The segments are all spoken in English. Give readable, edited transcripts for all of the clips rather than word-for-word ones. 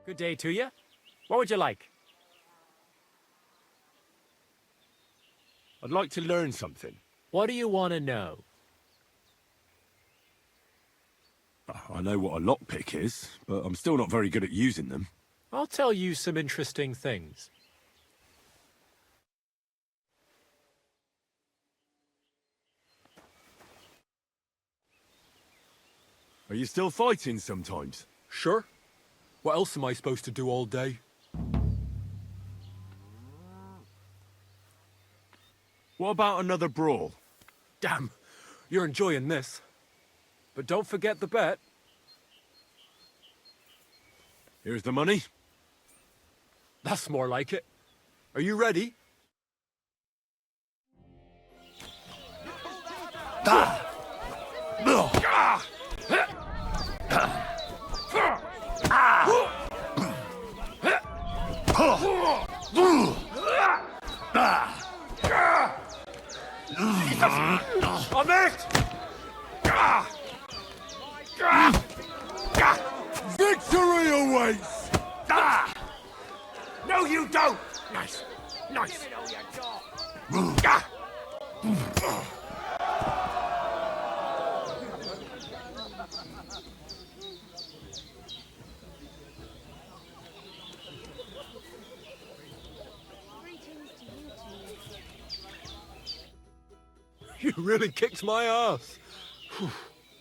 Good day to you. What would you like? I'd like to learn something. What do you want to know? I know what a lockpick is, but I'm still not very good at using them. I'll tell you some interesting things. Are you still fighting sometimes? Sure. What else am I supposed to do all day? What about another brawl? Damn, you're enjoying this. But don't forget the bet. Here's the money. That's more like it. Are you ready? On it! Victory awaits! No, you don't! Nice. Nice. You really kicked my ass.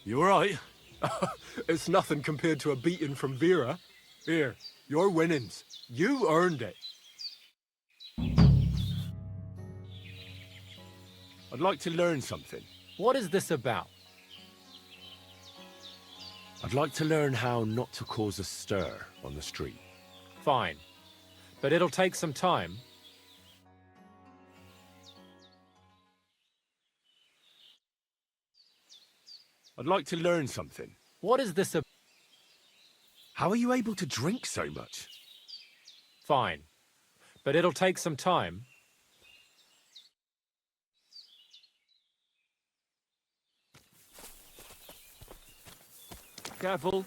You alright? It's nothing compared to a beating from Vera. Here, your winnings. You earned it. I'd like to learn something. What is this about? I'd like to learn how not to cause a stir on the street. Fine. But it'll take some time. I'd like to learn something. What is this about? How are you able to drink so much? Fine. But it'll take some time. Careful.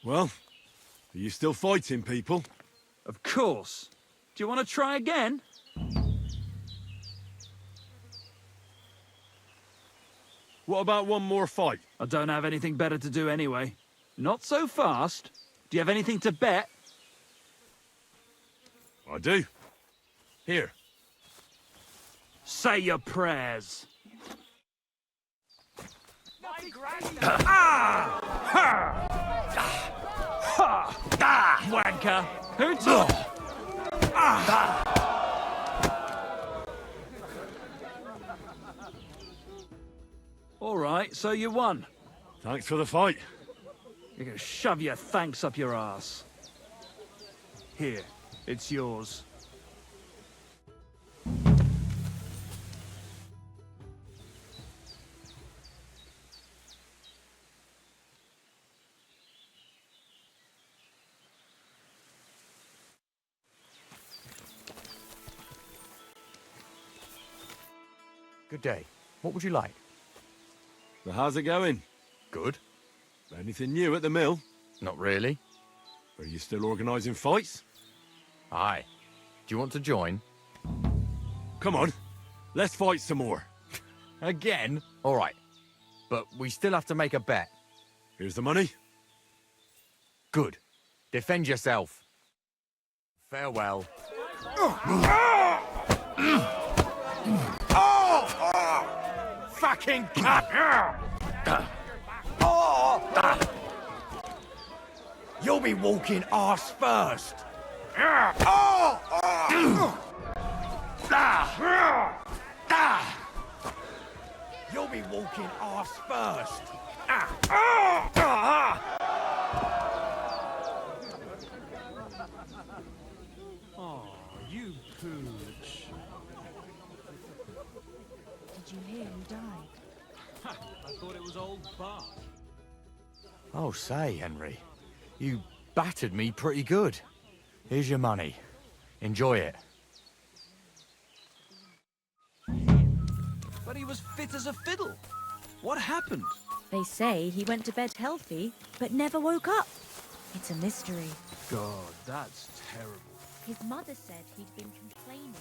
Well, are you still fighting people? Of course. Do you want to try again? What about one more fight? I don't have anything better to do anyway. Not so fast. Do you have anything to bet? I do. Here. Say your prayers. Wanker! Who took? All right, so you won. Thanks for the fight. You can shove your thanks up your ass. Here, it's yours. Good day. What would you like? So how's it going? Good. Anything new at the mill? Not really. Are you still organising fights? Aye. Do you want to join? Come on, let's fight some more. Again? All right. But we still have to make a bet. Here's the money. Good. Defend yourself. Farewell. Fucking cut! You'll be walking arse first. You'll be walking arse first. Oh, you pooch. Did you hear who died? I thought it was old Bart. Oh, say, Henry. You battered me pretty good. Here's your money. Enjoy it. But he was fit as a fiddle. What happened? They say he went to bed healthy, but never woke up. It's a mystery. God, that's terrible. His mother said he'd been complaining.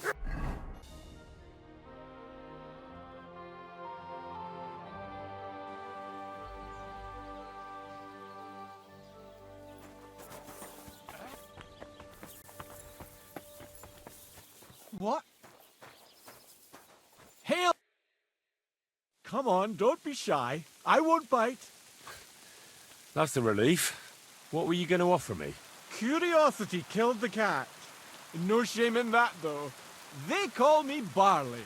What? Hail! Come on, don't be shy. I won't bite. That's a relief. What were you going to offer me? Curiosity killed the cat. No shame in that, though. They call me Barley.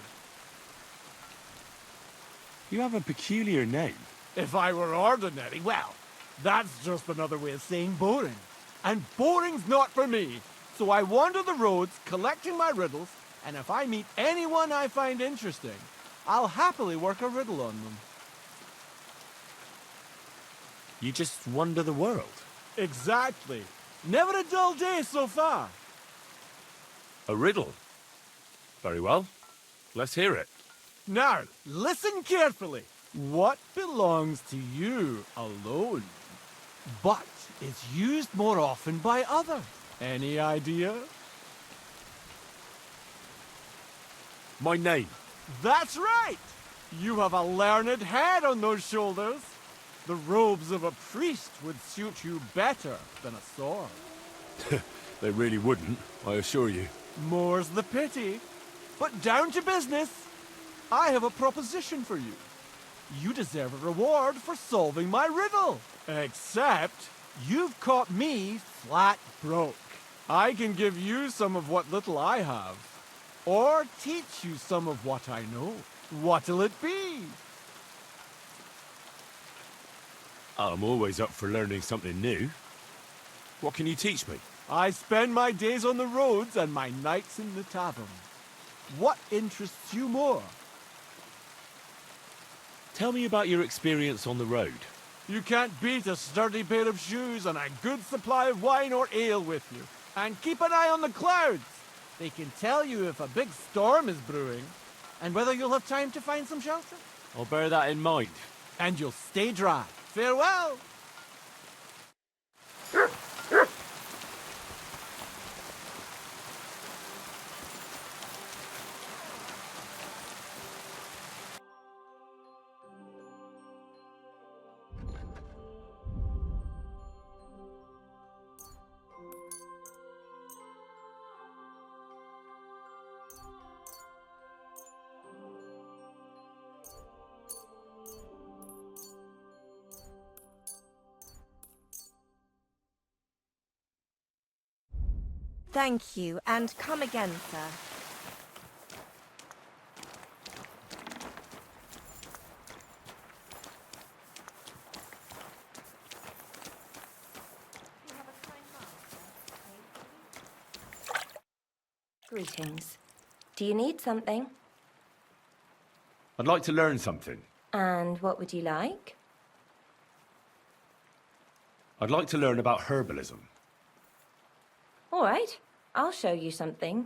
You have a peculiar name. If I were ordinary, well, that's just another way of saying boring. And boring's not for me. So I wander the roads collecting my riddles, and if I meet anyone I find interesting, I'll happily work a riddle on them. You just wander the world. Exactly. Never a dull day so far. A riddle? Very well. Let's hear it. Now, listen carefully. What belongs to you alone, but is used more often by others? Any idea? My name. That's right! You have a learned head on those shoulders. The robes of a priest would suit you better than a sword. They really wouldn't, I assure you. More's the pity. But down to business. I have a proposition for you. You deserve a reward for solving my riddle. Except, you've caught me flat broke. I can give you some of what little I have. Or teach you some of what I know. What'll it be? I'm always up for learning something new. What can you teach me? I spend my days on the roads and my nights in the tavern. What interests you more? Tell me about your experience on the road. You can't beat a sturdy pair of shoes and a good supply of wine or ale with you. And keep an eye on the clouds. They can tell you if a big storm is brewing and whether you'll have time to find some shelter. I'll bear that in mind. And you'll stay dry. Farewell! Thank you, and come again, sir. Greetings. Do you need something? I'd like to learn something. And what would you like? I'd like to learn about herbalism. All right, I'll show you something.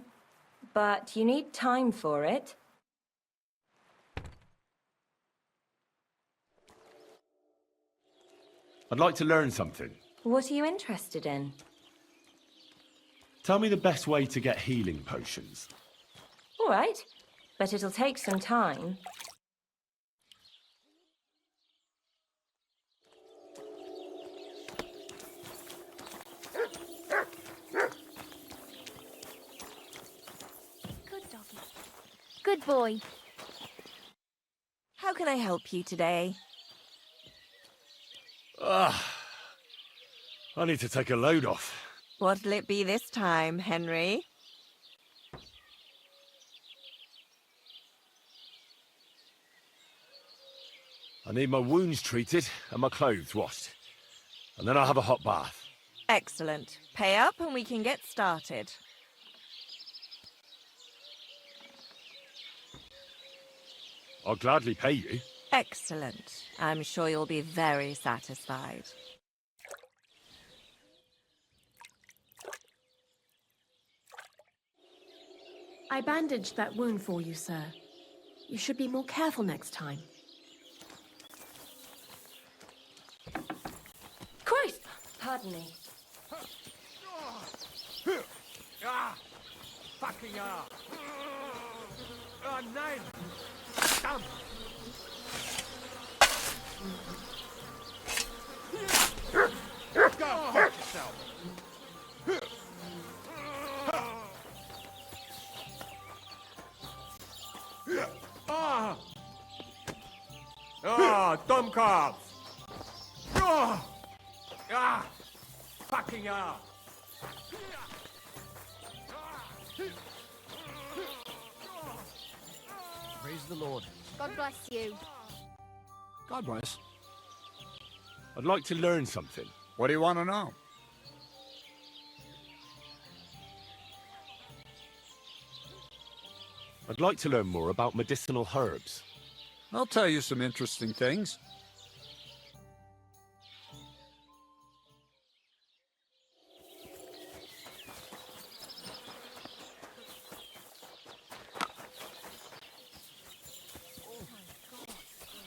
But you need time for it. I'd like to learn something. What are you interested in? Tell me the best way to get healing potions. All right, but it'll take some time. Good doggy. Good boy. How can I help you today? I need to take a load off. What'll it be this time, Henry? I need my wounds treated and my clothes washed. And then I'll have a hot bath. Excellent. Pay up and we can get started. I'll gladly pay you. Excellent. I'm sure you'll be very satisfied. I bandaged that wound for you, sir. You should be more careful next time. Christ! Pardon me. Ah! Fucking ah! Ah, nein! Damn! Go fuck yourself! Ah! Ah, dumb cops! Ah! Ah! Fucking ah! Praise the Lord. God bless you. God bless. I'd like to learn something. What do you want to know? I'd like to learn more about medicinal herbs. I'll tell you some interesting things.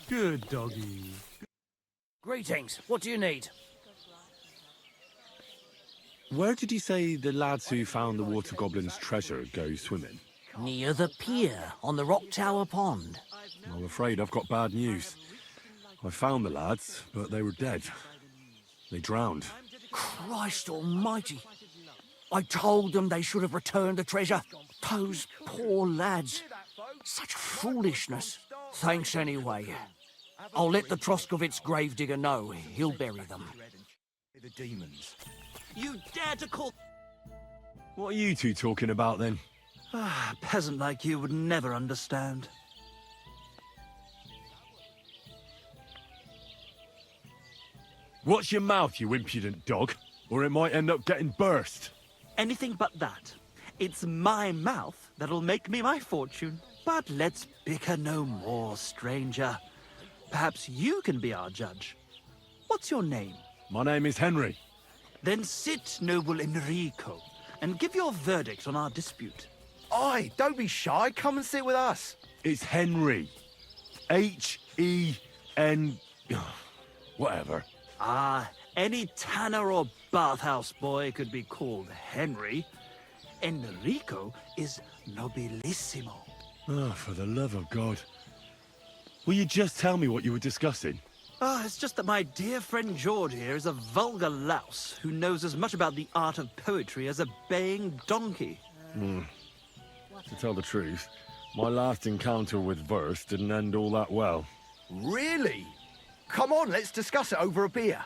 Good doggy. Greetings. What do you need? Where did you say the lads who found the water goblin's treasure go swimming? Near the pier on the Rock Tower Pond. I'm afraid I've got bad news. I found the lads, but they were dead. They drowned. Christ almighty. I told them they should have returned the treasure. Those poor lads. Such foolishness. Thanks anyway. I'll let the Troskovitz gravedigger know. He'll bury them. The demons. You dare to call... What are you two talking about then? Ah, a peasant like you would never understand. Watch your mouth, you impudent dog, or it might end up getting burst. Anything but that. It's my mouth that'll make me my fortune. But let's bicker no more, stranger. Perhaps you can be our judge. What's your name? My name is Henry. Then sit, noble Enrico, and give your verdict on our dispute. Aye, don't be shy. Come and sit with us. It's Henry. H-E-N... whatever. Ah, any tanner or bathhouse boy could be called Henry. Enrico is nobilissimo. Oh, for the love of God. Will you just tell me what you were discussing? Ah, it's just that my dear friend George here is a vulgar louse who knows as much about the art of poetry as a baying donkey. To tell the truth, my last encounter with verse didn't end all that well. Really? Come on, let's discuss it over a beer.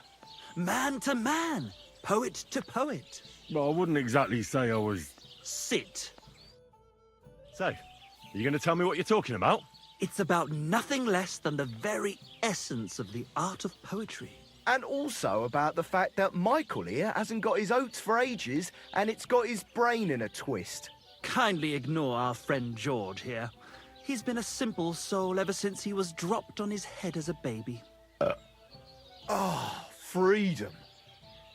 Man to man, poet to poet. Well, I wouldn't exactly say I was... Sit. So, are you going to tell me what you're talking about? It's about nothing less than the very essence of the art of poetry. And also about the fact that Michael here hasn't got his oats for ages and it's got his brain in a twist. Kindly ignore our friend George here. He's been a simple soul ever since he was dropped on his head as a baby. Freedom.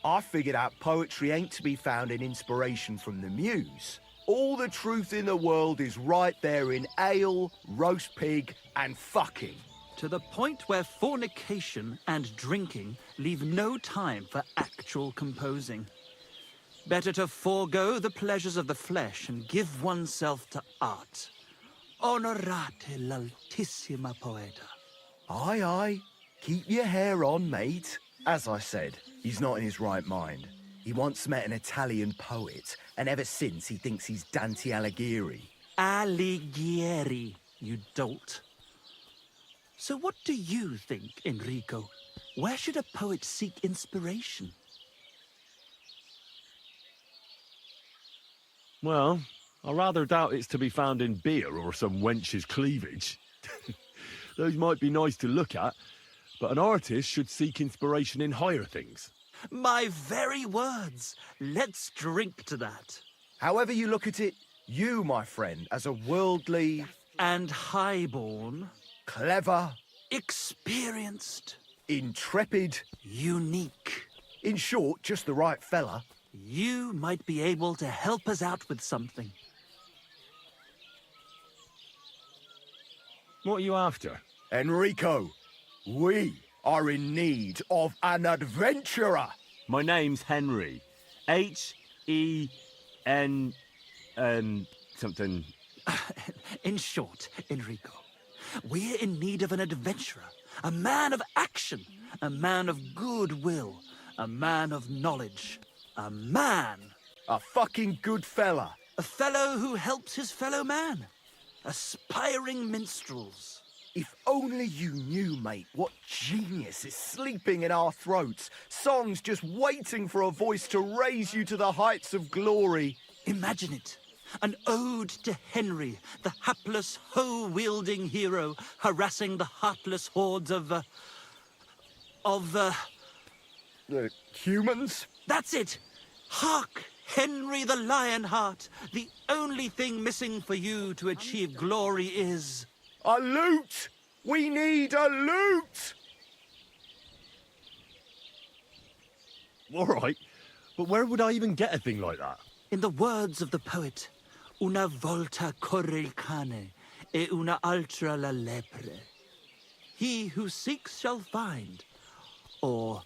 I figured out poetry ain't to be found in inspiration from the muse. All the truth in the world is right there in ale, roast pig, and fucking. To the point where fornication and drinking leave no time for actual composing. Better to forego the pleasures of the flesh and give oneself to art. Honorate l'altissima poeta. Aye, aye. Keep your hair on, mate. As I said, he's not in his right mind. He once met an Italian poet, and ever since he thinks he's Dante Alighieri. Alighieri, you dolt. So what do you think, Enrico? Where should a poet seek inspiration? Well, I rather doubt it's to be found in beer or some wench's cleavage. Those might be nice to look at, but an artist should seek inspiration in higher things. My very words. Let's drink to that. However you look at it, you, my friend, as a worldly... And highborn. Clever. Experienced. Intrepid. Unique. In short, just the right fella. You might be able to help us out with something. What are you after? Enrico, we are in need of an adventurer. My name's Henry. H-E-N... something... In short, Enrico, we're in need of an adventurer, a man of action, a man of goodwill, a man of knowledge, a man. A fucking good fella. A fellow who helps his fellow man. Aspiring minstrels. If only you knew, mate, what genius is sleeping in our throats. Songs just waiting for a voice to raise you to the heights of glory. Imagine it. An ode to Henry, the hapless, hoe-wielding hero, harassing the heartless hordes of Humans? That's it! Hark, Henry the Lionheart! The only thing missing for you to achieve glory is... A lute! We need a lute! All right, but where would I even get a thing like that? In the words of the poet, una volta corre il cane, e una altra la lepre. He who seeks shall find, or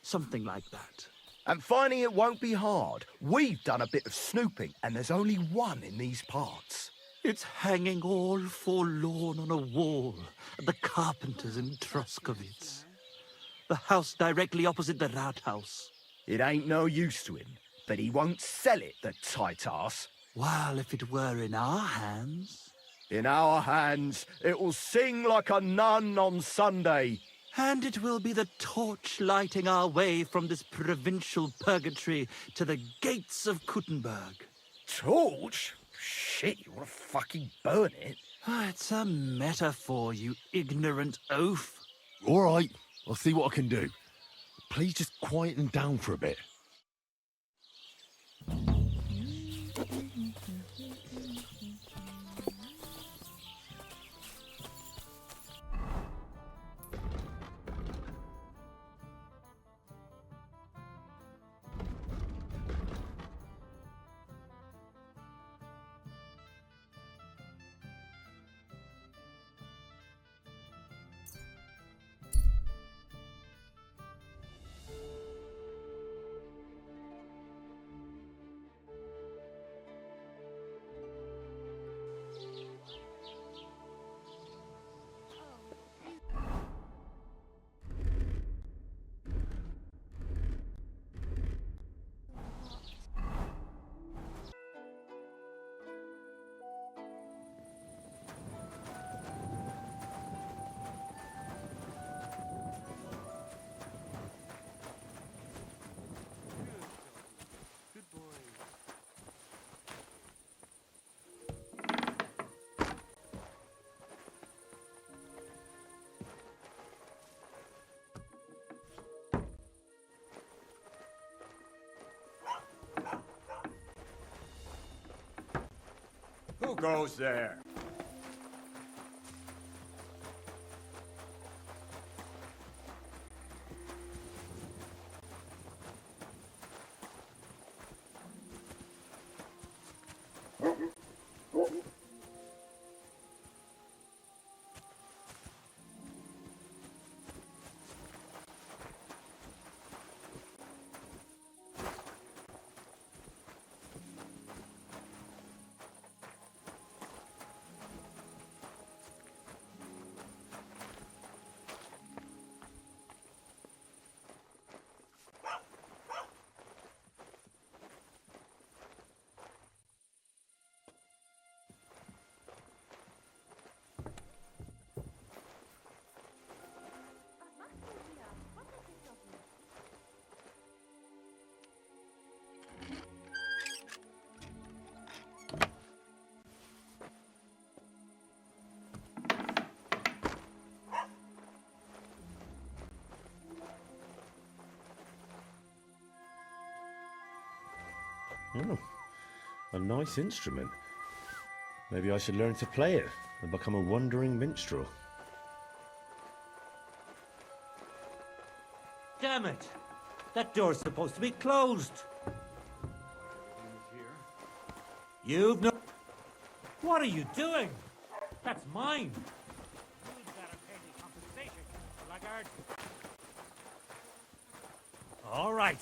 something like that. And finding it won't be hard. We've done a bit of snooping, and there's only one in these parts. It's hanging all forlorn on a wall at the carpenter's in Troskowitz. The house directly opposite the Rathaus. It ain't no use to him, but he won't sell it, the tight ass. While if it were in our hands... In our hands, it will sing like a nun on Sunday. And it will be the torch lighting our way from this provincial purgatory to the gates of Kuttenberg. Torch? Shit, you want to fucking burn it? It's a metaphor, you ignorant oaf. All right, I'll see what I can do. Please just quieten down for a bit. Who goes there? Oh, a nice instrument. Maybe I should learn to play it and become a wandering minstrel. Damn it! That door's supposed to be closed. You've no... What are you doing? That's mine. All right.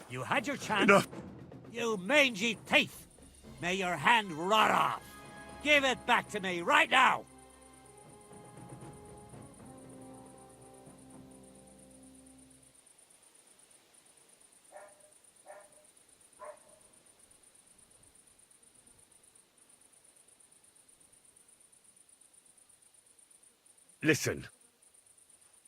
You had your chance. Enough. You mangy thief! May your hand rot off! Give it back to me right now! Listen,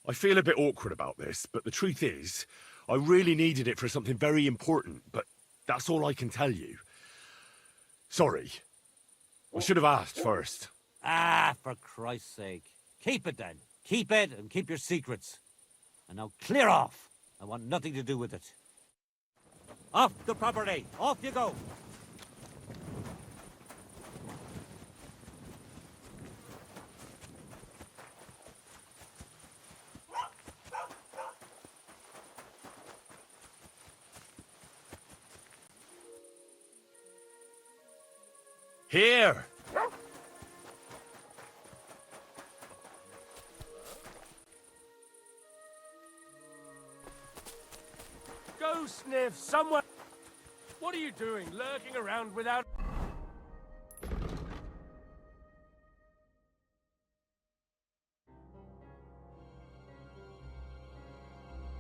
I feel a bit awkward about this, but the truth is, I really needed it for something very important, but that's all I can tell you. Sorry. I should have asked first. Ah, for Christ's sake. Keep it then. Keep it and keep your secrets. And now clear off. I want nothing to do with it. Off the property. Off you go. Here! Go sniff somewhere. What are you doing, lurking around without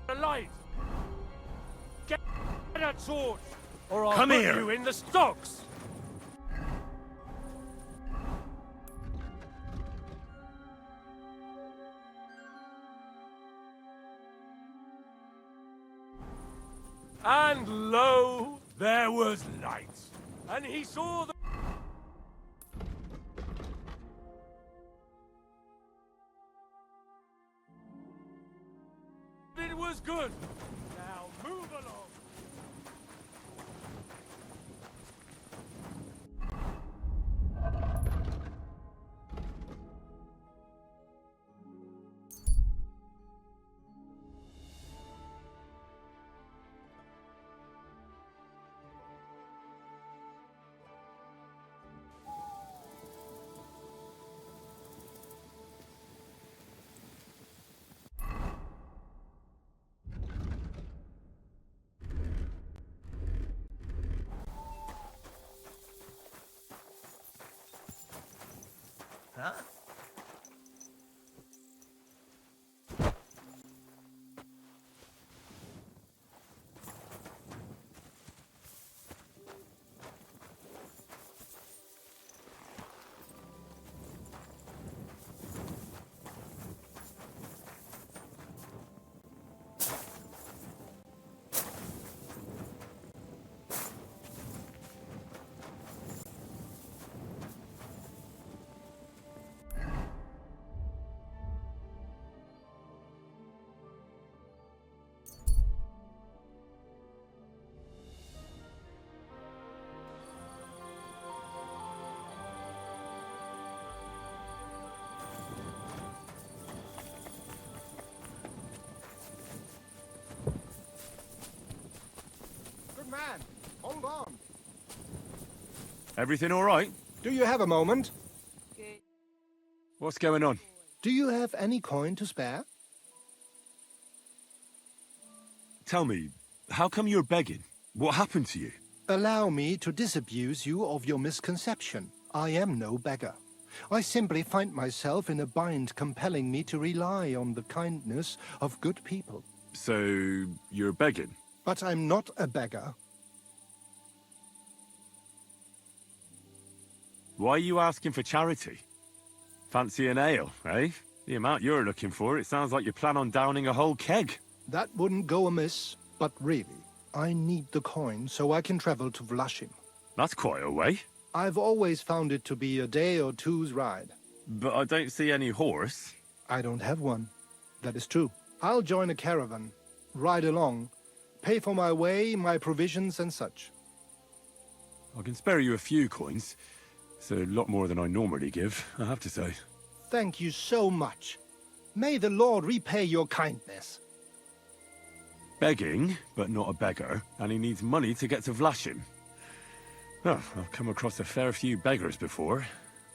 a light? Get a torch, or I'll Come put here. you in the stocks. And lo, there was light. And he saw the... It was good. Now move along. Huh? Man, hold on. Everything all right? Do you have a moment? What's going on? Do you have any coin to spare? Tell me, how come you're begging? What happened to you? Allow me to disabuse you of your misconception. I am no beggar. I simply find myself in a bind compelling me to rely on the kindness of good people. So, you're begging? But I'm not a beggar. Why are you asking for charity? Fancy an ale, eh? The amount you're looking for, it sounds like you plan on downing a whole keg. That wouldn't go amiss, but really, I need the coin so I can travel to Vlashim. That's quite a way. I've always found it to be a day or two's ride. But I don't see any horse. I don't have one. That is true. I'll join a caravan, ride along, pay for my way, my provisions and such. I can spare you a few coins. It's a lot more than I normally give, I have to say. Thank you so much. May the Lord repay your kindness. Begging, but not a beggar, and he needs money to get to Vlashim. Oh, I've come across a fair few beggars before,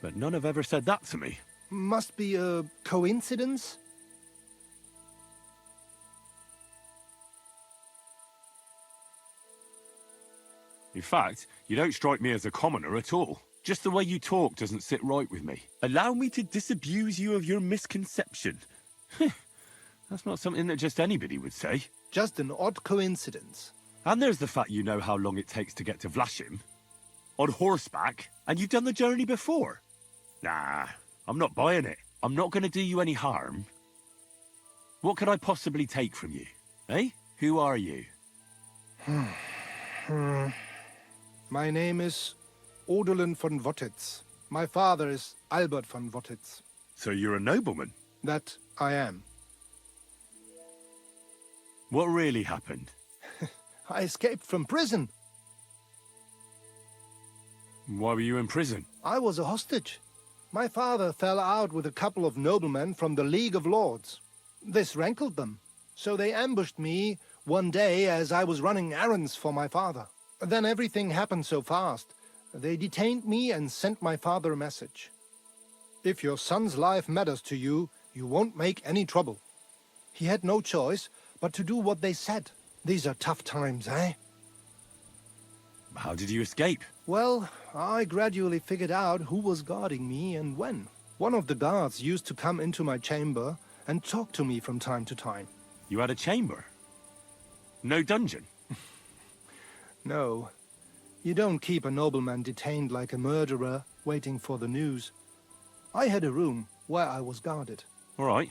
but none have ever said that to me. Must be a coincidence? In fact, you don't strike me as a commoner at all. Just the way you talk doesn't sit right with me. Allow me to disabuse you of your misconception. That's not something that just anybody would say. Just an odd coincidence. And there's the fact you know how long it takes to get to Vlashim. On horseback, and you've done the journey before. Nah, I'm not buying it. I'm not going to do you any harm. What could I possibly take from you? Eh? Who are you? My name is Odolin von Wottitz. My father is Albert von Wottitz. So you're a nobleman? That I am. What really happened? I escaped from prison. Why were you in prison? I was a hostage. My father fell out with a couple of noblemen from the League of Lords. This rankled them, so they ambushed me one day as I was running errands for my father. Then everything happened so fast. They detained me and sent my father a message. If your son's life matters to you, you won't make any trouble. He had no choice but to do what they said. These are tough times, eh? How did you escape? Well, I gradually figured out who was guarding me and when. One of the guards used to come into my chamber and talk to me from time to time. You had a chamber? No dungeon? No. You don't keep a nobleman detained like a murderer, waiting for the news. I had a room where I was guarded. All right.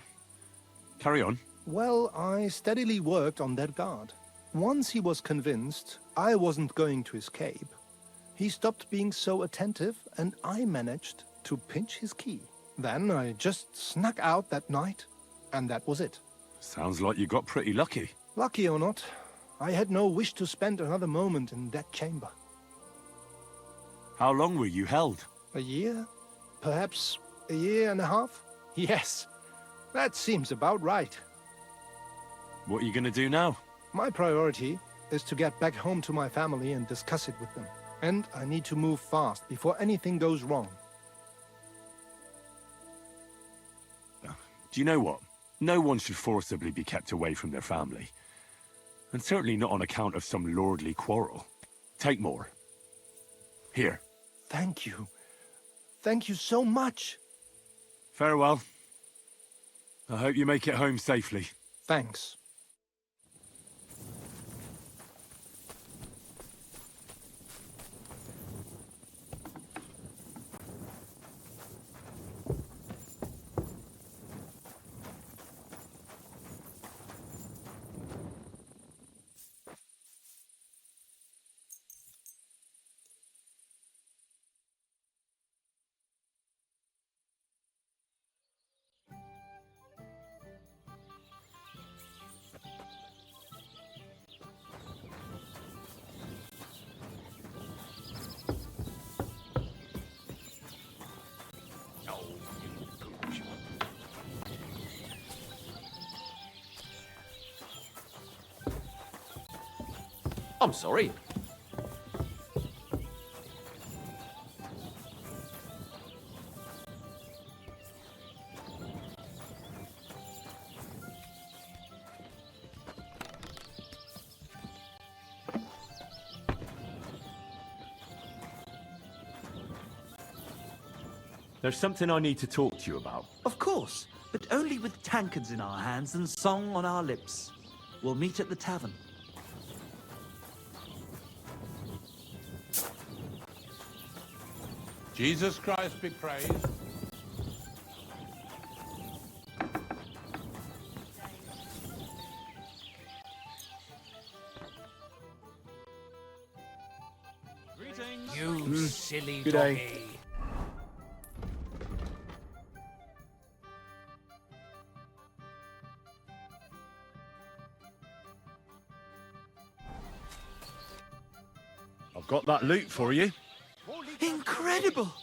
Carry on. Well, I steadily worked on that guard. Once he was convinced I wasn't going to escape, he stopped being so attentive and I managed to pinch his key. Then I just snuck out that night, and that was it. Sounds like you got pretty lucky. Lucky or not, I had no wish to spend another moment in that chamber. How long were you held? A year? Perhaps a year and a half? Yes, that seems about right. What are you going to do now? My priority is to get back home to my family and discuss it with them. And I need to move fast before anything goes wrong. Do you know what? No one should forcibly be kept away from their family. And certainly not on account of some lordly quarrel. Take more. Here. Thank you. Thank you so much. Farewell. I hope you make it home safely. Thanks. I'm sorry. There's something I need to talk to you about. Of course, but only with tankards in our hands and song on our lips. We'll meet at the tavern. Jesus Christ be praised. Greetings. You silly Good doggy. day. I've got that loot for you. Incredible!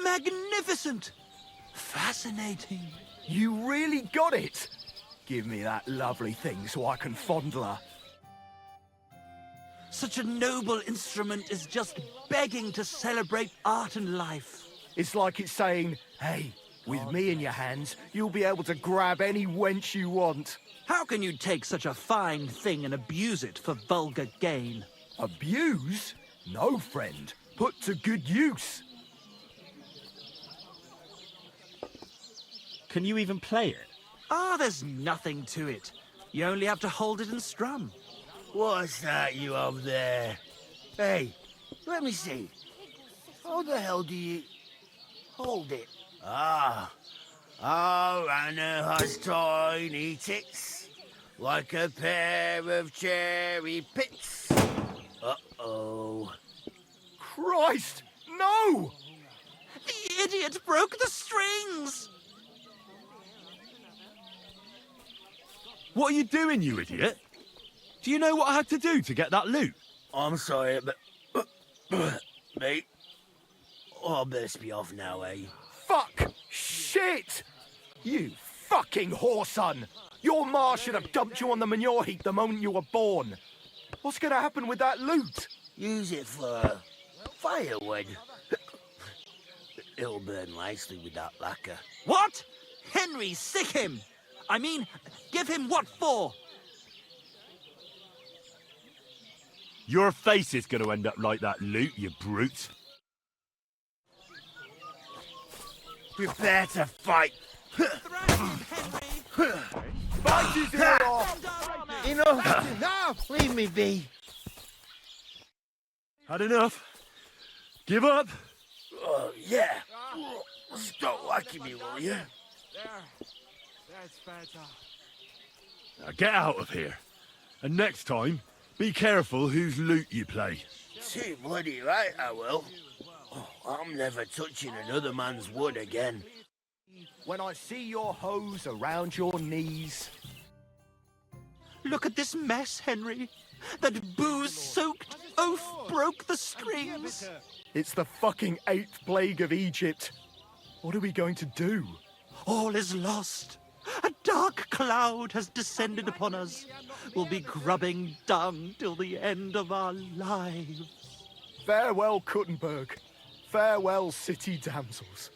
Magnificent! Fascinating! You really got it! Give me that lovely thing so I can fondle her. Such a noble instrument is just begging to celebrate art and life. It's like it's saying, hey, with me in your hands, you'll be able to grab any wench you want. How can you take such a fine thing and abuse it for vulgar gain? Abuse? No, friend. Put to good use. Can you even play it? Ah, there's nothing to it. You only have to hold it and strum. What's that you up there? Hey, let me see. How the hell do you hold it? Ah. Oh, Anna has tiny tits, like a pair of cherry pits. Uh-oh. Christ, no! The idiot broke the strings! What are you doing, you idiot? Do you know what I had to do to get that loot? I'm sorry, but... mate, I'll best be off now, eh? Fuck! Shit! You fucking whoreson! Your ma should have dumped you on the manure heap the moment you were born. What's gonna happen with that loot? Use it for firewood. It'll burn nicely with that lacquer. What? Henry, sick him! I mean, give him what for? Your face is going to end up like that loot, you brute. Prepare to fight. Bite his ear off! Enough! Enough! Leave me be. Had enough? Give up? Yeah. Stop whacking me, will you? That's better. Now get out of here. And next time, be careful whose loot you play. Too bloody right, I will. I'm never touching another man's wood again. When I see your hose around your knees... Look at this mess, Henry. That booze-soaked oaf broke the strings. It's the fucking 8th plague of Egypt. What are we going to do? All is lost. A dark cloud has descended upon us. We'll be grubbing dung till the end of our lives. Farewell, Kuttenberg. Farewell, city damsels.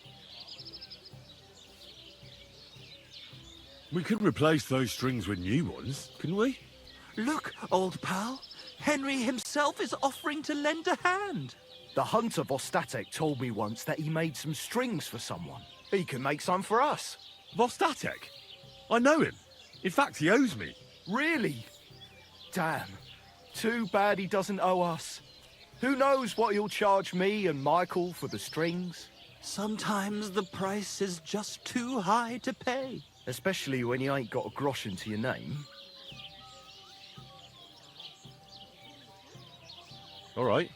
We could replace those strings with new ones, couldn't we? Look, old pal. Henry himself is offering to lend a hand. The hunter Vostatek told me once that he made some strings for someone. He can make some for us. Vostatek? I know him. In fact, he owes me. Really? Damn. Too bad he doesn't owe us. Who knows what he'll charge me and Michael for the strings? Sometimes the price is just too high to pay. Especially when you ain't got a groschen to your name. All right.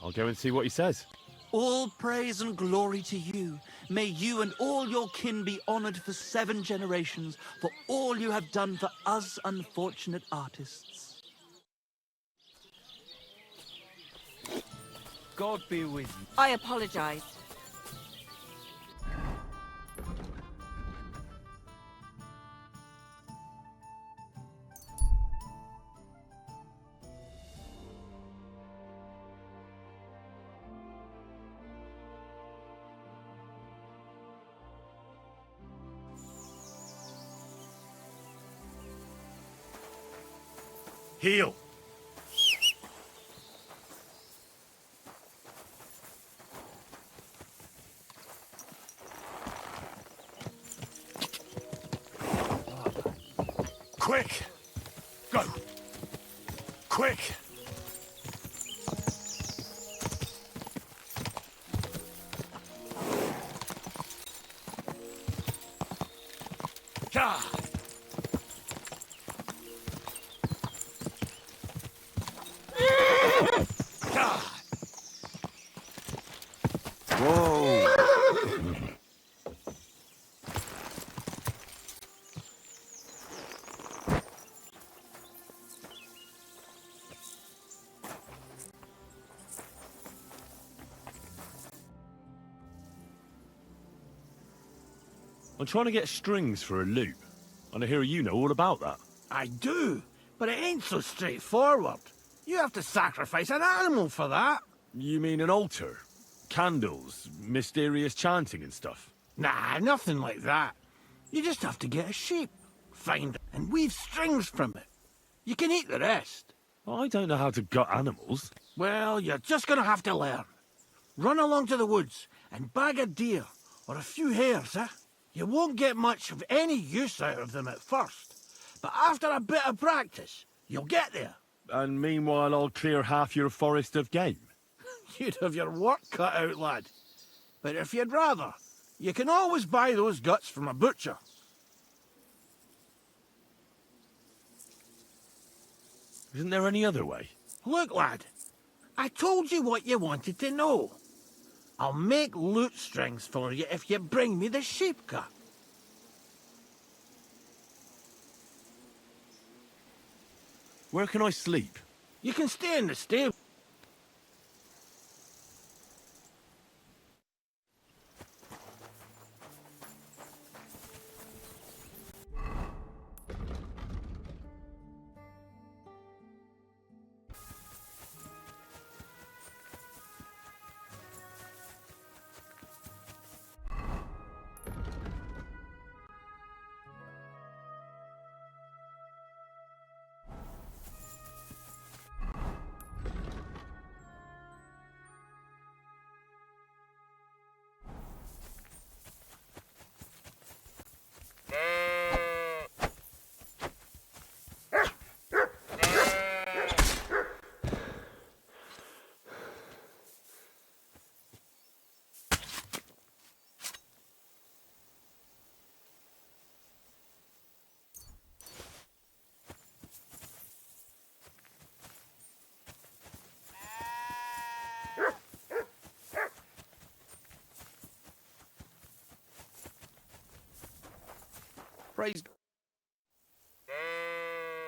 I'll go and see what he says. All praise and glory to you. May you and all your kin be honored for 7 generations for all you have done for us unfortunate artists. God be with you. I apologize. Heal. Quick! Go! Quick! God! I'm trying to get strings for a loop, and I hear you know all about that. I do, but it ain't so straightforward. You have to sacrifice an animal for that. You mean an altar? Candles, mysterious chanting and stuff? Nah, nothing like that. You just have to get a sheep, find it, and weave strings from it. You can eat the rest. I don't know how to gut animals. Well, you're just gonna have to learn. Run along to the woods and bag a deer or a few hares, eh? You won't get much of any use out of them at first, but after a bit of practice, you'll get there. And meanwhile, I'll clear half your forest of game. You'd have your work cut out, lad. But if you'd rather, you can always buy those guts from a butcher. Isn't there any other way? Look, lad, I told you what you wanted to know. I'll make lute strings for you if you bring me the sheep cut. Where can I sleep? You can stay in the stable. Praise...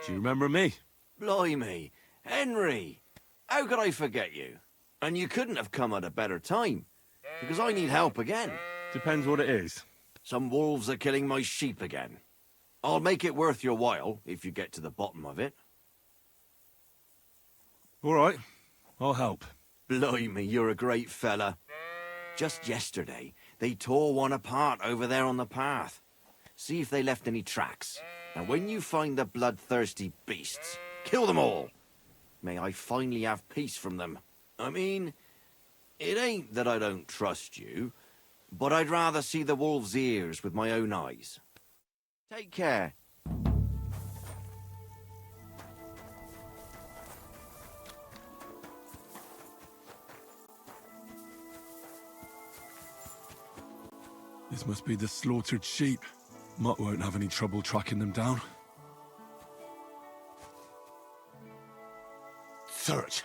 Do you remember me? Blimey, Henry! How could I forget you? And you couldn't have come at a better time, because I need help again. Depends what it is. Some wolves are killing my sheep again. I'll make it worth your while, if you get to the bottom of it. All right, I'll help. Blimey, you're a great fella. Just yesterday, they tore one apart over there on the path. See if they left any tracks. And when you find the bloodthirsty beasts, kill them all. May I finally have peace from them. I mean, it ain't that I don't trust you, but I'd rather see the wolf's ears with my own eyes. Take care. This must be the slaughtered sheep. Mutt won't have any trouble tracking them down. Search.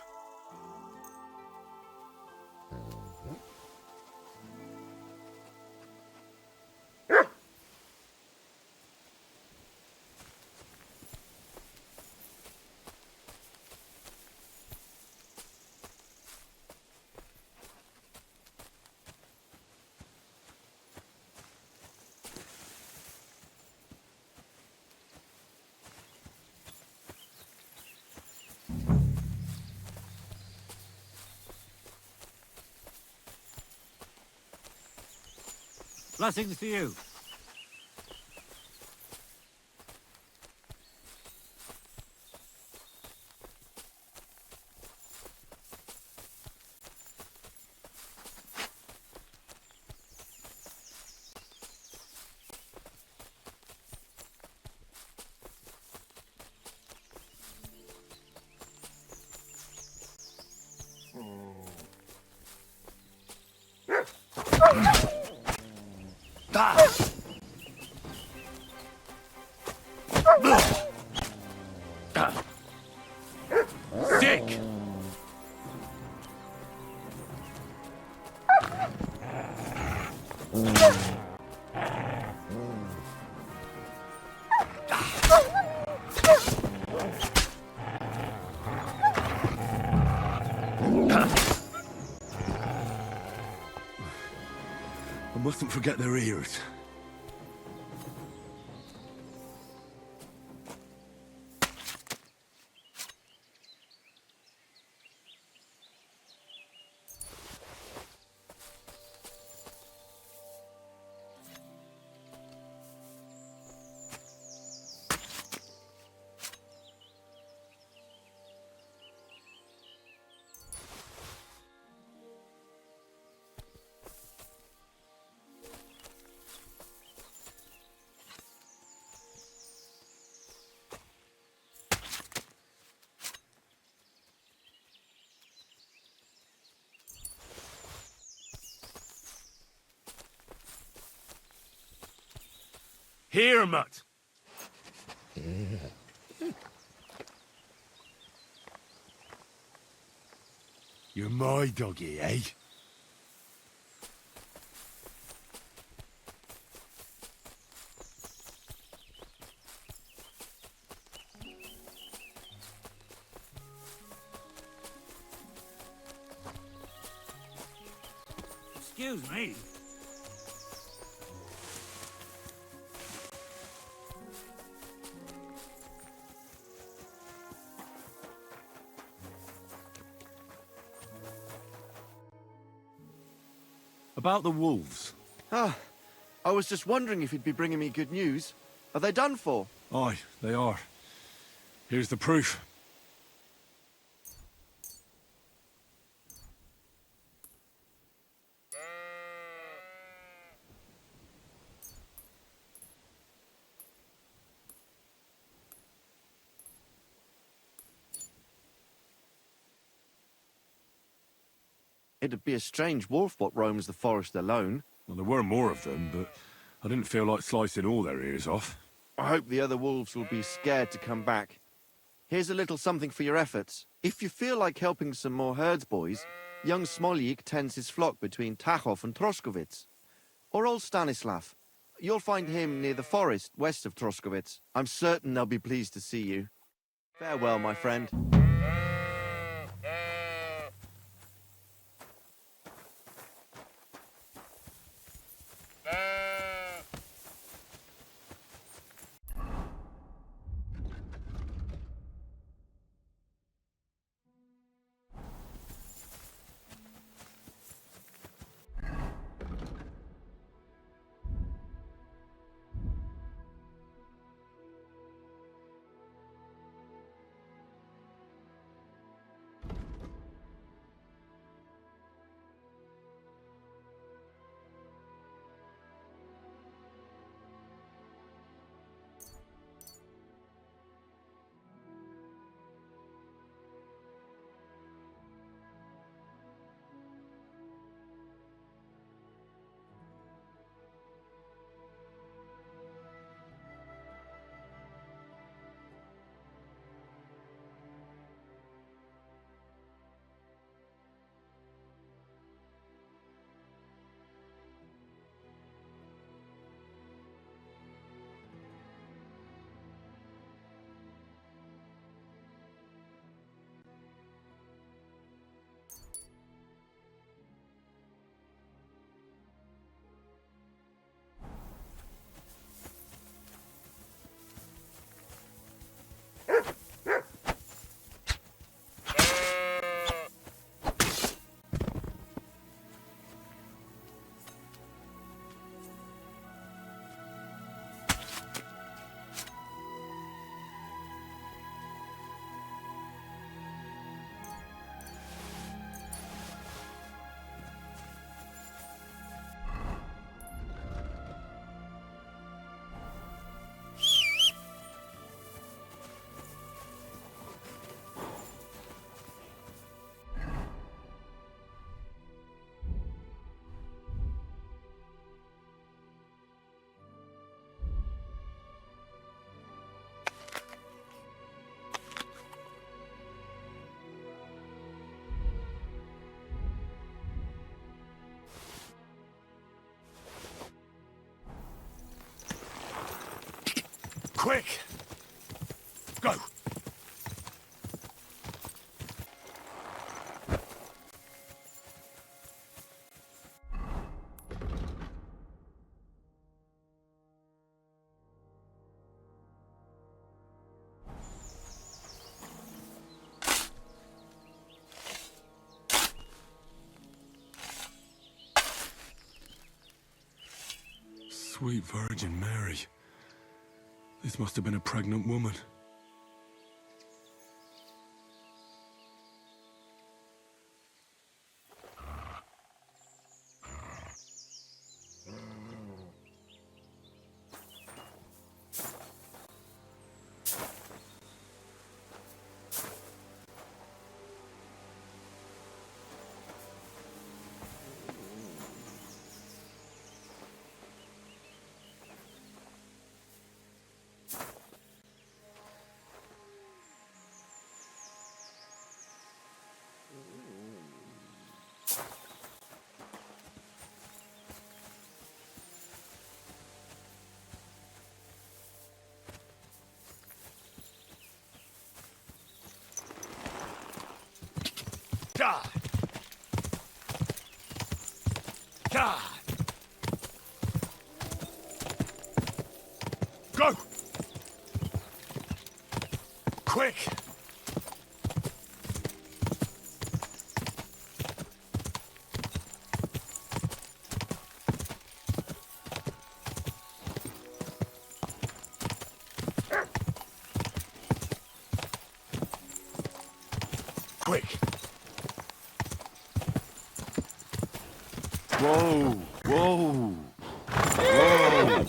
Blessings to you. Sick! I mustn't forget their ears. Here, Mutt. You're my doggy, eh? Excuse me. About the wolves. Ah, I was just wondering if you'd be bringing me good news. Are they done for? Aye, they are. Here's the proof. It'd be a strange wolf what roams the forest alone. Well, there were more of them, but I didn't feel like slicing all their ears off. I hope the other wolves will be scared to come back. Here's a little something for your efforts. If you feel like helping some more herds boys, young Smoljik tends his flock between Tachov and Troskowitz. Or old Stanislav. You'll find him near the forest west of Troskowitz. I'm certain they'll be pleased to see you. Farewell, my friend. Quick! Go! Sweet Virgin Mary. This must have been a pregnant woman. Go! Quick! Quick! Whoa! Whoa! Whoa!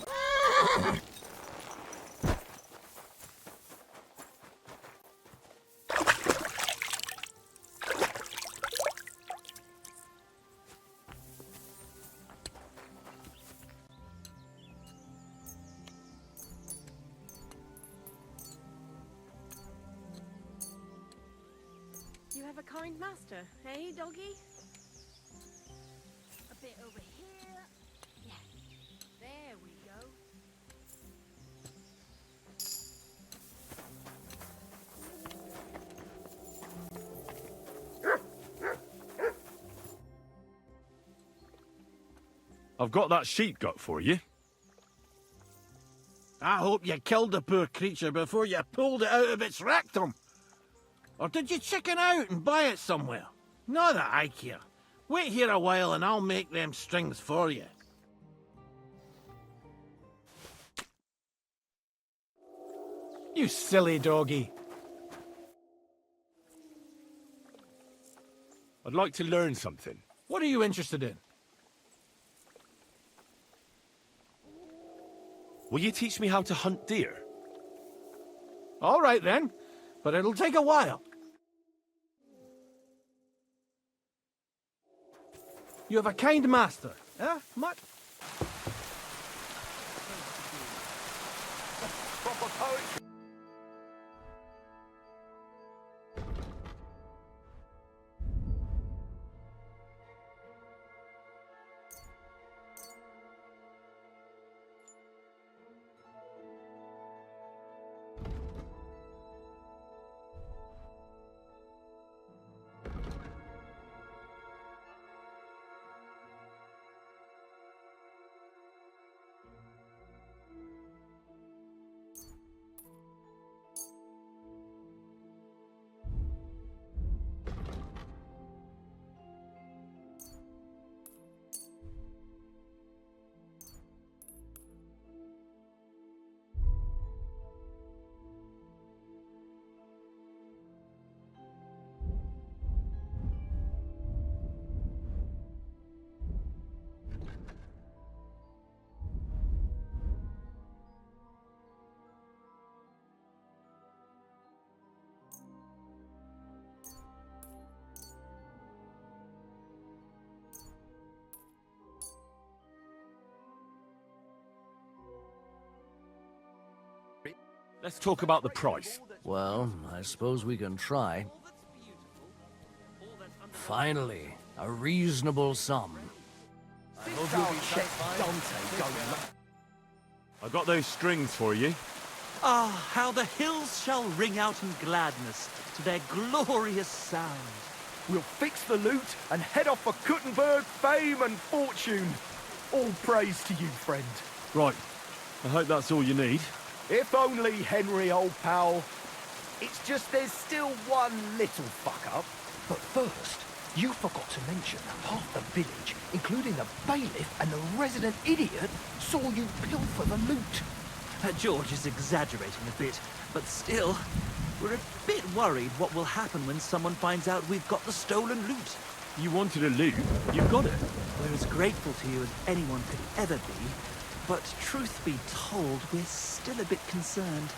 You have a kind master, eh, doggy? A bit over here. Yeah, there we go. I've got that sheep gut for you. I hope you killed the poor creature before you pulled it out of its rectum. Or did you chicken out and buy it somewhere? Not that I care. Wait here a while and I'll make them strings for you. You silly doggy. I'd like to learn something. What are you interested in? Will you teach me how to hunt deer? All right then, but it'll take a while. You have a kind master, eh, Mutt? Proper poetry. Let's talk about the price. Well, I suppose we can try. Finally, a reasonable sum. I hope you'll be satisfied. I got those strings for you. Ah, how the hills shall ring out in gladness to their glorious sound. We'll fix the loot and head off for Kuttenberg, fame and fortune. All praise to you, friend. Right. I hope that's all you need. If only, Henry, old pal. It's just there's still one little fuck-up. But first, you forgot to mention that half the village, including the bailiff and the resident idiot, saw you pilfer the loot. George is exaggerating a bit, but still, we're a bit worried what will happen when someone finds out we've got the stolen loot. You wanted a loot. You've got it. We're as grateful to you as anyone could ever be, but truth be told, we're still a bit concerned.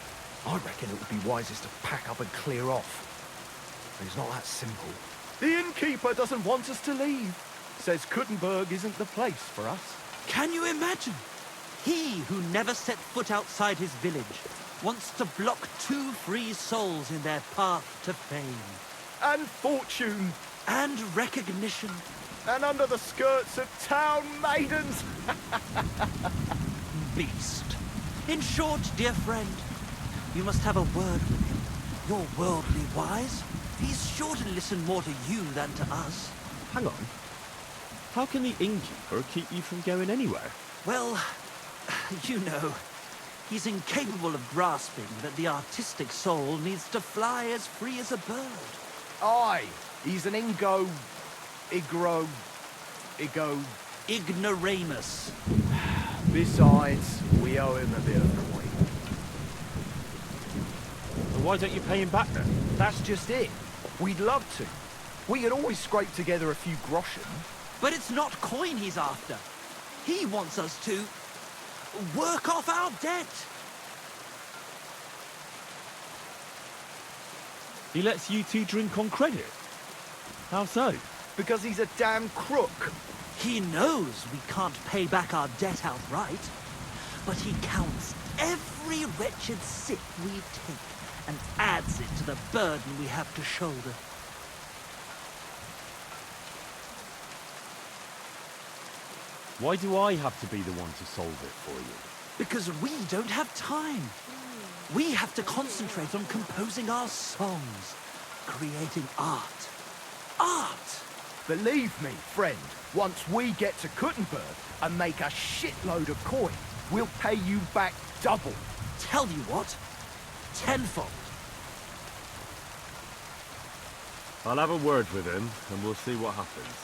I reckon it would be wisest to pack up and clear off. But it's not that simple. The innkeeper doesn't want us to leave. Says Kuttenberg isn't the place for us. Can you imagine? He who never set foot outside his village wants to block 2 free souls in their path to fame. And fortune. And recognition. And under the skirts of town maidens. Beast. In short, dear friend, you must have a word with him. You're worldly wise. He's sure to listen more to you than to us. Hang on. How can the innkeeper keep you from going anywhere? Well, you know, he's incapable of grasping that the artistic soul needs to fly as free as a bird. Aye, he's an Ignoramus. Besides, we owe him a bit of coin. Well, why don't you pay him back then? That's just it. We'd love to. We could always scrape together a few groschen. But it's not coin he's after. He wants us to work off our debt. He lets you two drink on credit? How so? Because he's a damn crook. He knows we can't pay back our debt outright, but he counts every wretched sip we take and adds it to the burden we have to shoulder. Why do I have to be the one to solve it for you? Because we don't have time. We have to concentrate on composing our songs, creating art. Art! Believe me, friend, once we get to Kuttenberg and make a shitload of coin, we'll pay you back double. Tell you what, tenfold. I'll have a word with him, and we'll see what happens.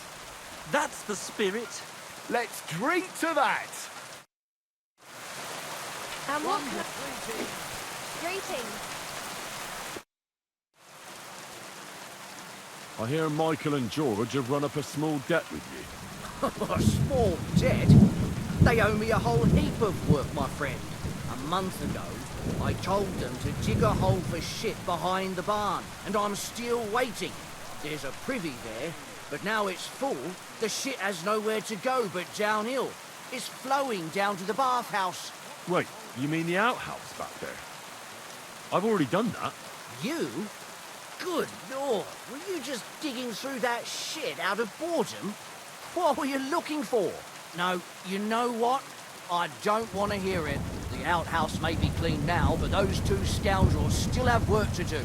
That's the spirit. Let's drink to that! And what can Greetings. I hear Michael and George have run up a small debt with you. A small debt? They owe me a whole heap of work, my friend. A month ago, I told them to dig a hole for shit behind the barn, and I'm still waiting. There's a privy there, but now it's full. The shit has nowhere to go but downhill. It's flowing down to the bathhouse. Wait, you mean the outhouse back there? I've already done that. You? Good Lord, were you just digging through that shit out of boredom? What were you looking for? No, you know what? I don't want to hear it. The outhouse may be clean now, but those two scoundrels still have work to do.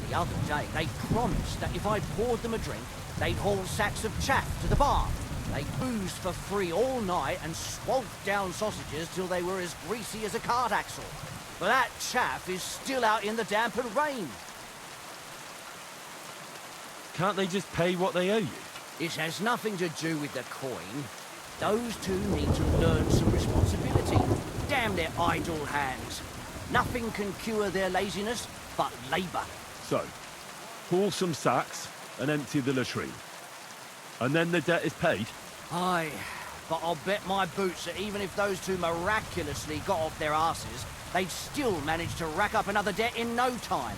The other day, they promised that if I poured them a drink, they'd haul sacks of chaff to the bar. They boozed for free all night and swolfed down sausages till they were as greasy as a cart axle. But that chaff is still out in the damp and rain. Can't they just pay what they owe you? It has nothing to do with the coin. Those two need to learn some responsibility. Damn their idle hands. Nothing can cure their laziness but labour. So, haul some sacks and empty the latrine. And then the debt is paid? Aye, but I'll bet my boots that even if those two miraculously got off their asses, they'd still manage to rack up another debt in no time.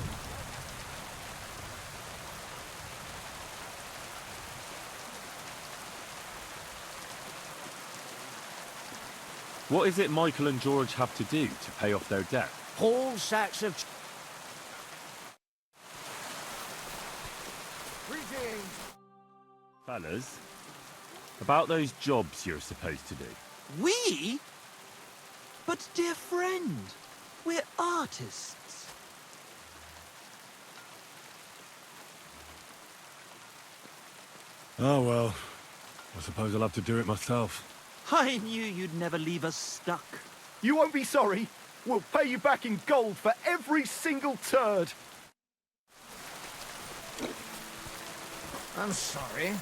What is it Michael and George have to do to pay off their debt? Haul sacks of... Fellas, about those jobs you're supposed to do. We? But dear friend, we're artists. Oh well, I suppose I'll have to do it myself. I knew you'd never leave us stuck. You won't be sorry. We'll pay you back in gold for every single turd. I'm sorry.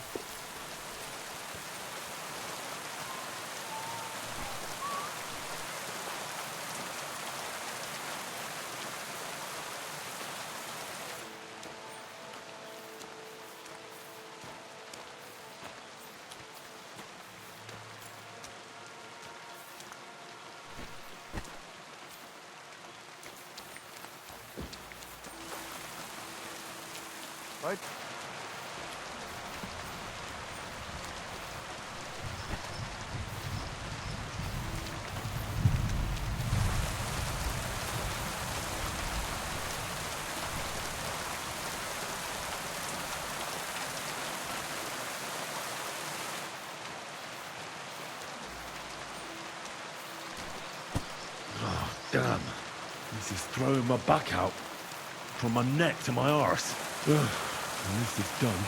Right. Oh, damn. This is throwing my back out. From my neck to my arse. Ugh. And this is done.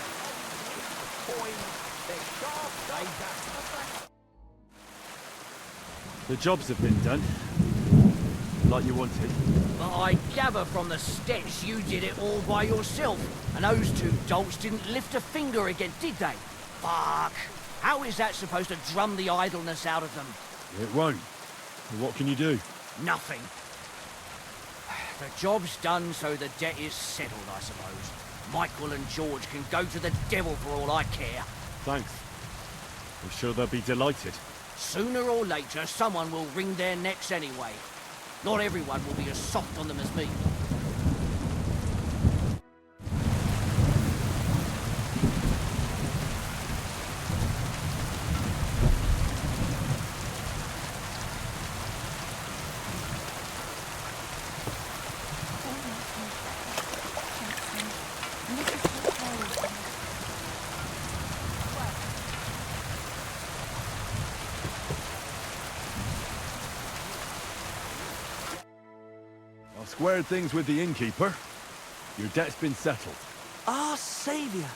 The jobs have been done. Like you wanted. But I gather from the stench you did it all by yourself. And those two dolts didn't lift a finger again, did they? Fuck. How is that supposed to drum the idleness out of them? It won't. What can you do? Nothing. The job's done, so the debt is settled, I suppose. Michael and George can go to the devil for all I care. Thanks. I'm sure they'll be delighted. Sooner or later, someone will wring their necks anyway. Not everyone will be as soft on them as me. I've squared things with the innkeeper. Your debt's been settled. Our saviour!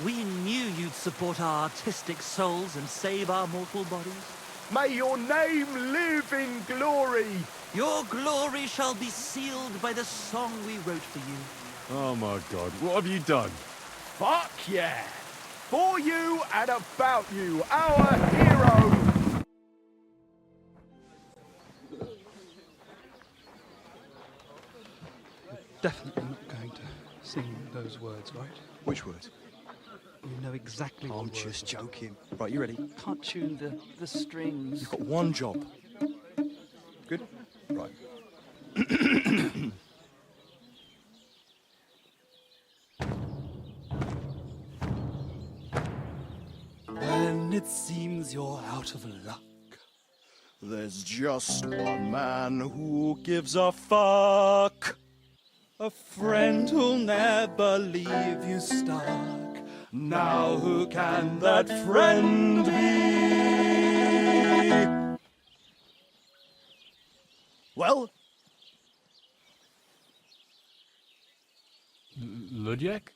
We knew you'd support our artistic souls and save our mortal bodies. May your name live in glory! Your glory shall be sealed by the song we wrote for you. Oh my god, what have you done? Fuck yeah! For you and about you, our hero! Definitely not going to sing those words, right? Which words? You know exactly what I'm words just are. joking. Right, you ready? Can't tune the strings. You've got one job. Good? Right. When it seems you're out of luck, there's just one man who gives a fuck. A friend who'll never leave you stuck. Now who can that friend be? Well? Ludiek?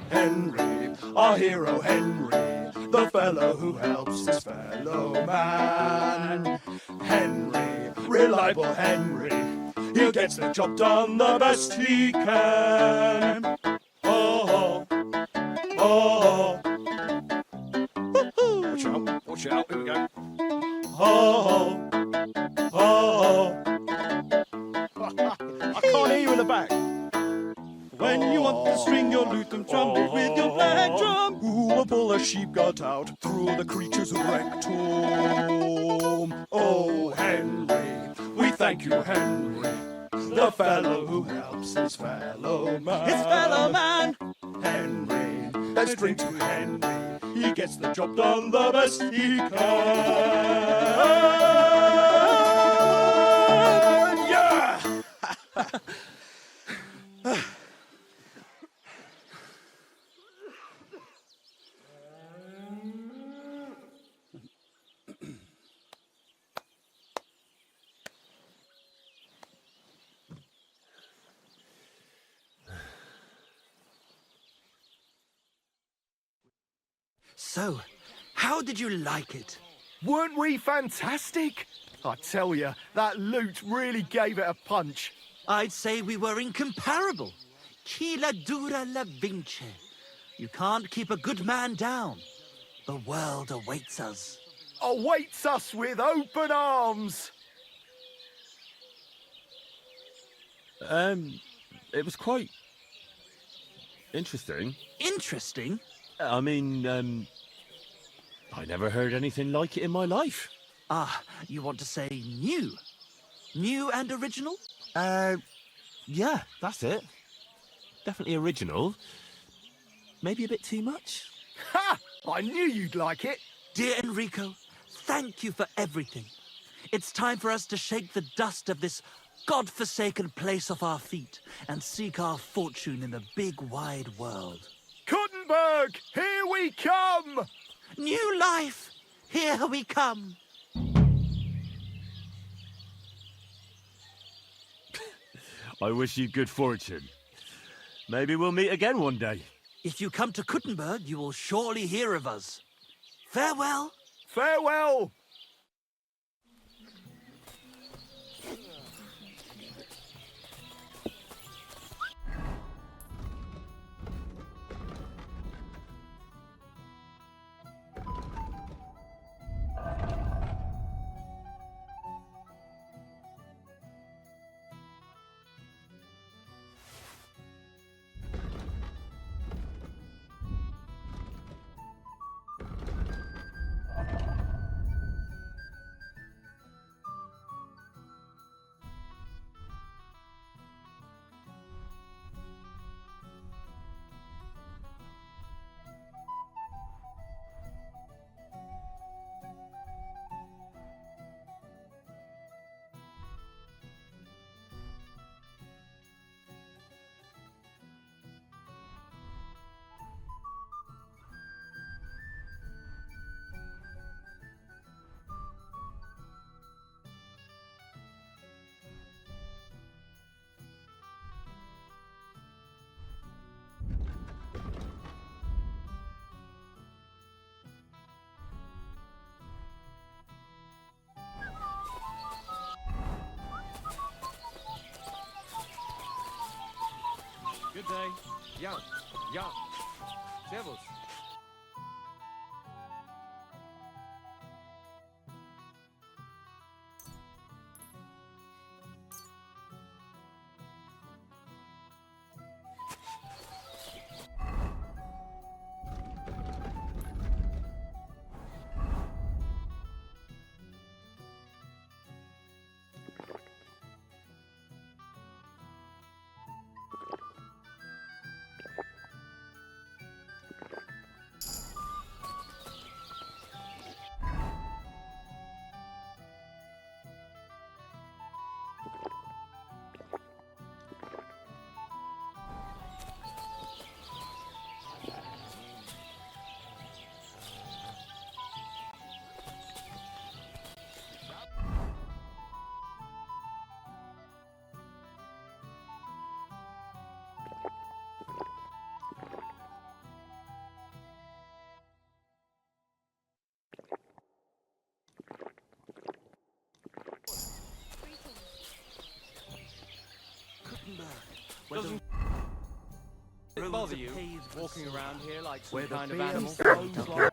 Henry, our hero Henry, the fellow who helps his fellow man. Henry, reliable Henry, he gets the job done the best he can. Oh, oh, oh. Watch out, here we go. Oh, oh, I can't hear you in the back. When you want to string your lute and trumpet with your black drum, who will pull a sheep gut out through the creature's rectum? Oh, Henry, we thank you, Henry, the fellow who helps his fellow man. His fellow man! Henry, let's drink to Henry, he gets the job done the best he can. Yeah! So, how did you like it? Weren't we fantastic? I tell you, that Lute really gave it a punch. I'd say we were incomparable. Chi la dura la vince. You can't keep a good man down. The world awaits us. Awaits us with open arms. It was quite interesting. Interesting? I mean, I never heard anything like it in my life. Ah, you want to say new? New and original? Yeah, that's it. Definitely original. Maybe a bit too much. Ha! I knew you'd like it. Dear Enrico, thank you for everything. It's time for us to shake the dust of this God-forsaken place off our feet and seek our fortune in the big wide world. Kuttenberg, here we come! New life, here we come. I wish you good fortune. Maybe we'll meet again one day. If you come to Kuttenberg, you will surely hear of us. Farewell. Farewell! Good day. Ja, ja. Servus. Doesn't it bother you walking around here like some kind of animal?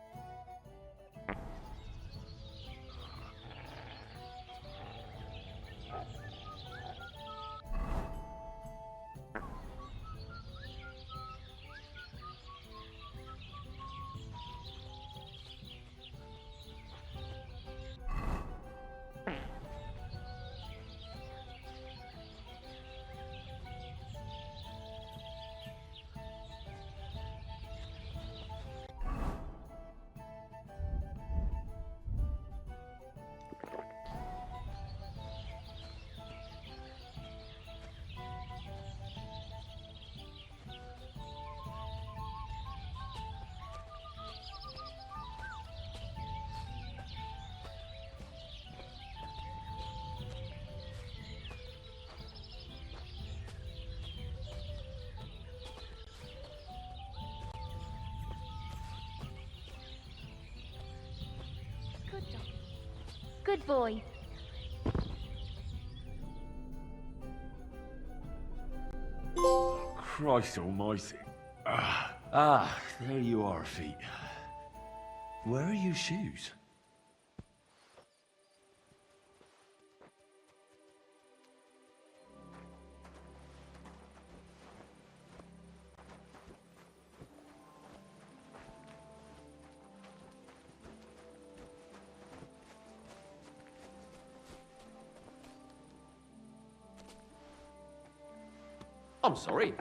Good boy. Christ almighty. There you are, feet. Where are your shoes? I'm sorry.